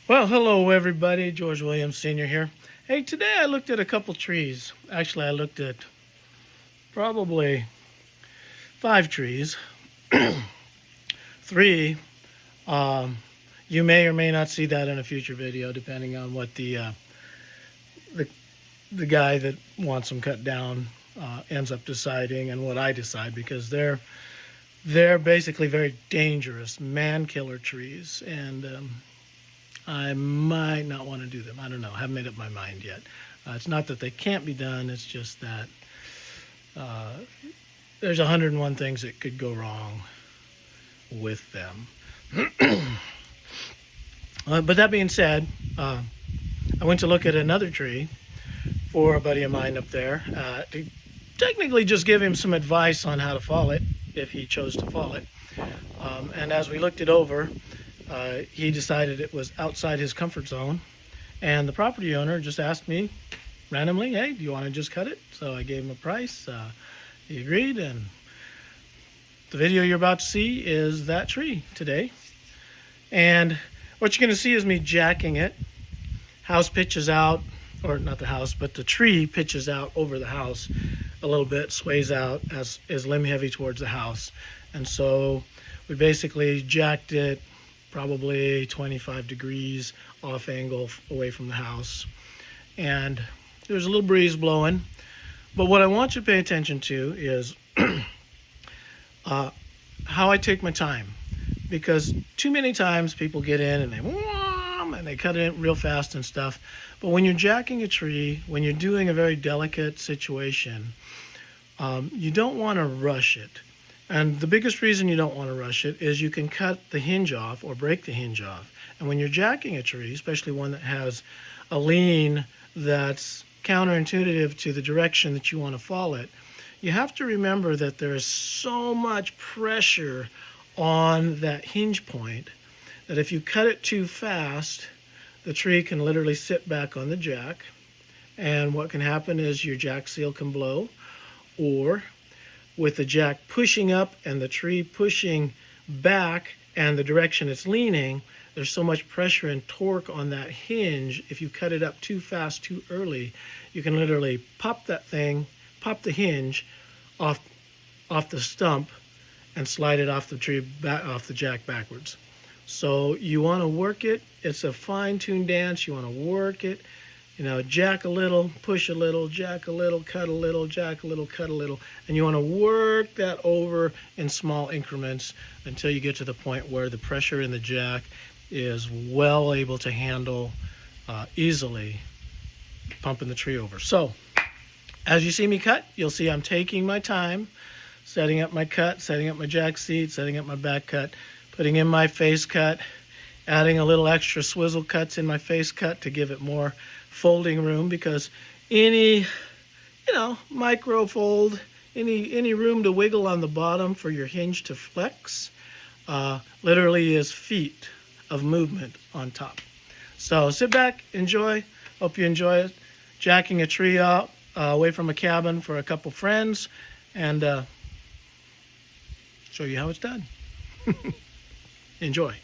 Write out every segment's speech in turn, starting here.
Well, hello everybody. George Williams Sr. here. Hey, today I looked at a couple trees. Actually, I looked at probably 5 trees. Three, um, you may or may not see that in a future video, depending on what the, the guy that wants them cut down ends up deciding, and what I decide, because they're basically very dangerous man killer trees, and I might not want to do them. I don't know. I haven't made up my mind yet. It's not that they can't be done. It's just that uh, there's 101 things that could go wrong with them. But that being said, I went to look at another tree for a buddy of mine up there to technically just give him some advice on how to fall it if he chose to fall it. And as we looked it over, he decided it was outside his comfort zone. And the property owner just asked me randomly, hey, do you want to just cut it? So I gave him a price. He agreed. And the video you're about to see is that tree today. And what you're going to see is me jacking it. House pitches out, or not the house, but the tree pitches out over the house a little bit, sways out, as is limb heavy towards the house. And so we basically jacked it probably 25 degrees off angle away from the house. And there's a little breeze blowing. But what I want you to pay attention to is how I take my time. Because too many times people get in and they cut it real fast and stuff. But when you're jacking a tree, when you're doing a very delicate situation, you don't want to rush it. And the biggest reason you don't want to rush it is you can cut the hinge off or break the hinge off. And when you're jacking a tree, especially one that has a lean that's counterintuitive to the direction that you want to fall it, you have to remember that there is so much pressure on that hinge point that if you cut it too fast, the tree can literally sit back on the jack. And what can happen is your jack seal can blow, or with the jack pushing up and the tree pushing back and the direction it's leaning, there's so much pressure and torque on that hinge. If you cut it up too fast, too early, you can literally pop the hinge off the stump and slide it off the tree, off the jack backwards. So you want to work it. It's a fine-tuned dance. You want to work it. Jack a little, push a little, jack a little, cut a little, jack a little, cut a little. And you want to work that over in small increments until you get to the point where the pressure in the jack is well able to handle easily pumping the tree over. So as you see me cut, you'll see I'm taking my time, setting up my cut, setting up my jack seat, setting up my back cut, putting in my face cut, adding a little extra swizzle cuts in my face cut to give it more folding room, because any micro fold, any room to wiggle on the bottom for your hinge to flex literally is feet of movement on top. So sit back, enjoy. Hope you enjoy it. Jacking a tree out away from a cabin for a couple friends, and show you how it's done. Enjoy.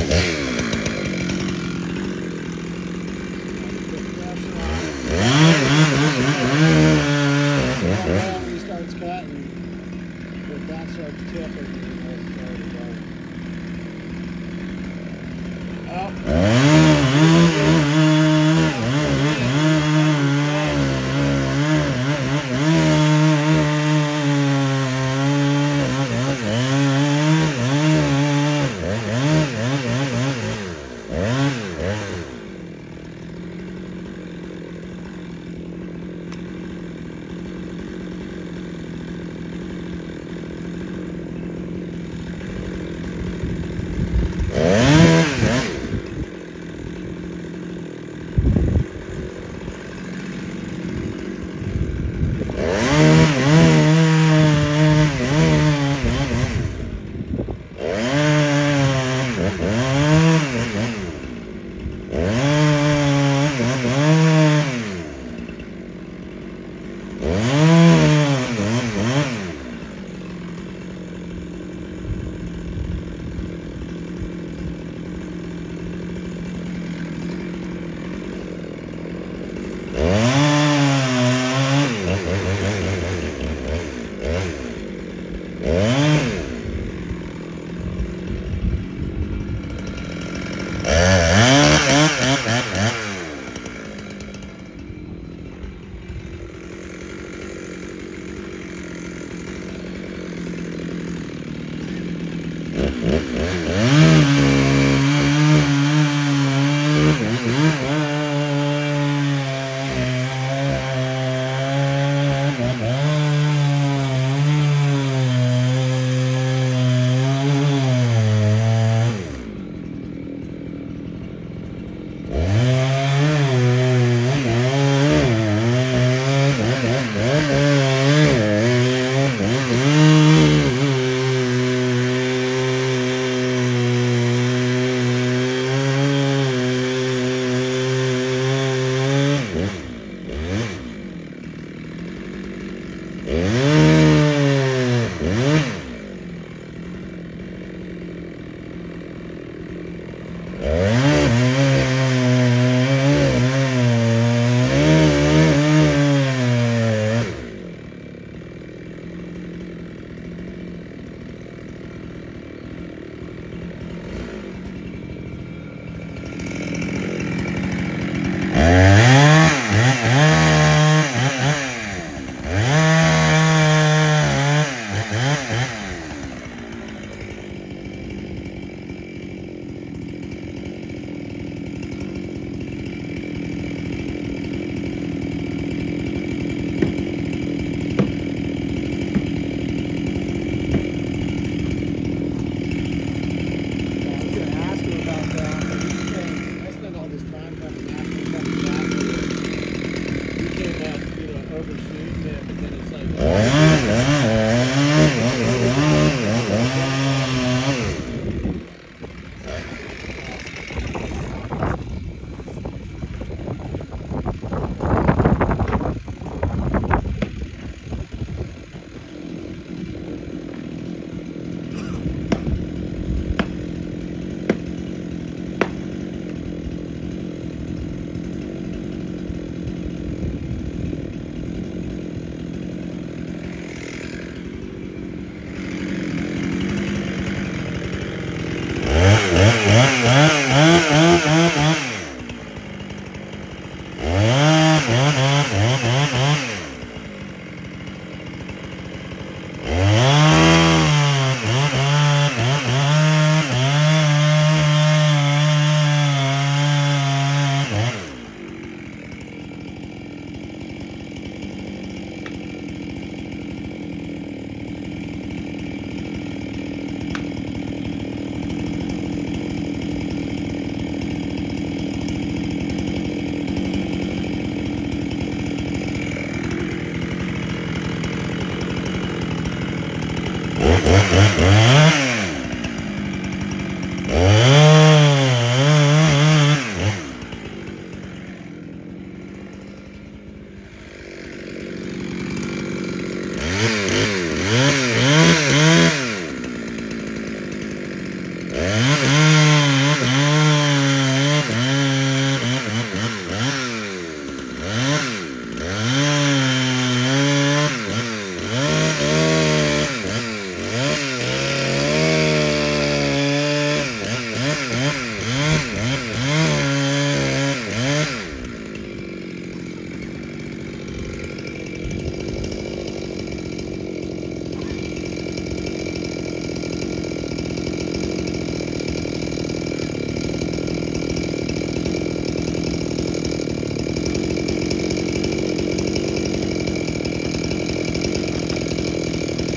He starts cutting, if that starts tipping, it's ready to go.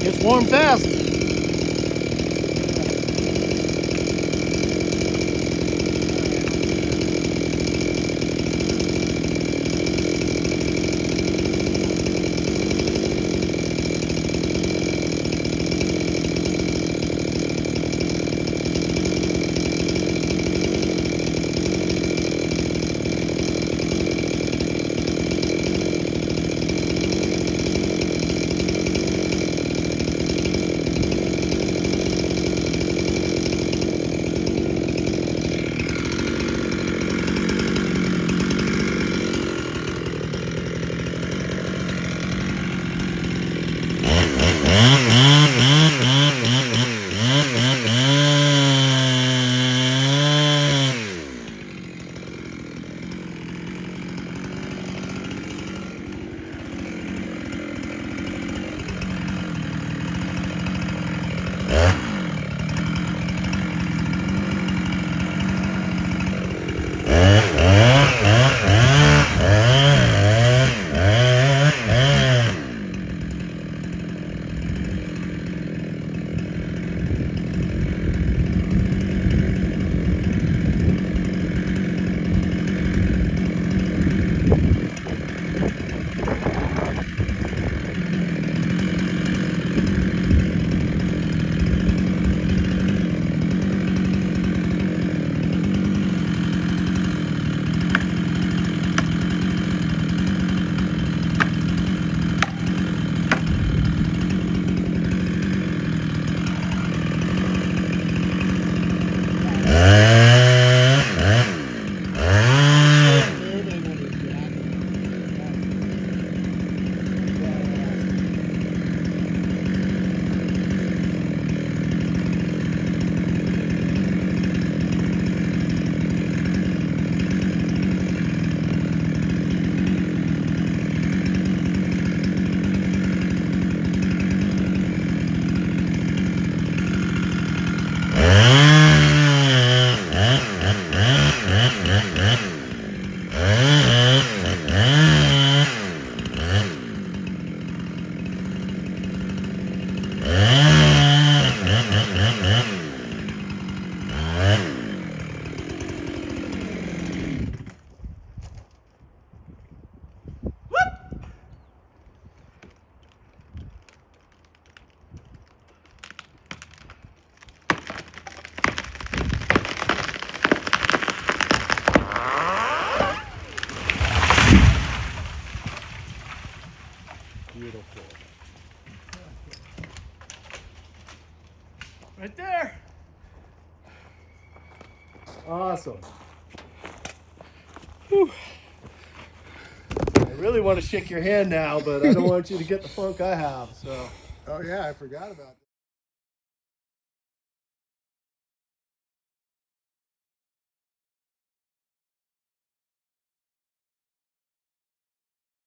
Gets warm fast. Beautiful. Right there. Awesome. Whew. I really want to shake your hand now, but I don't want you to get the funk I have. So. Oh yeah, I forgot about that.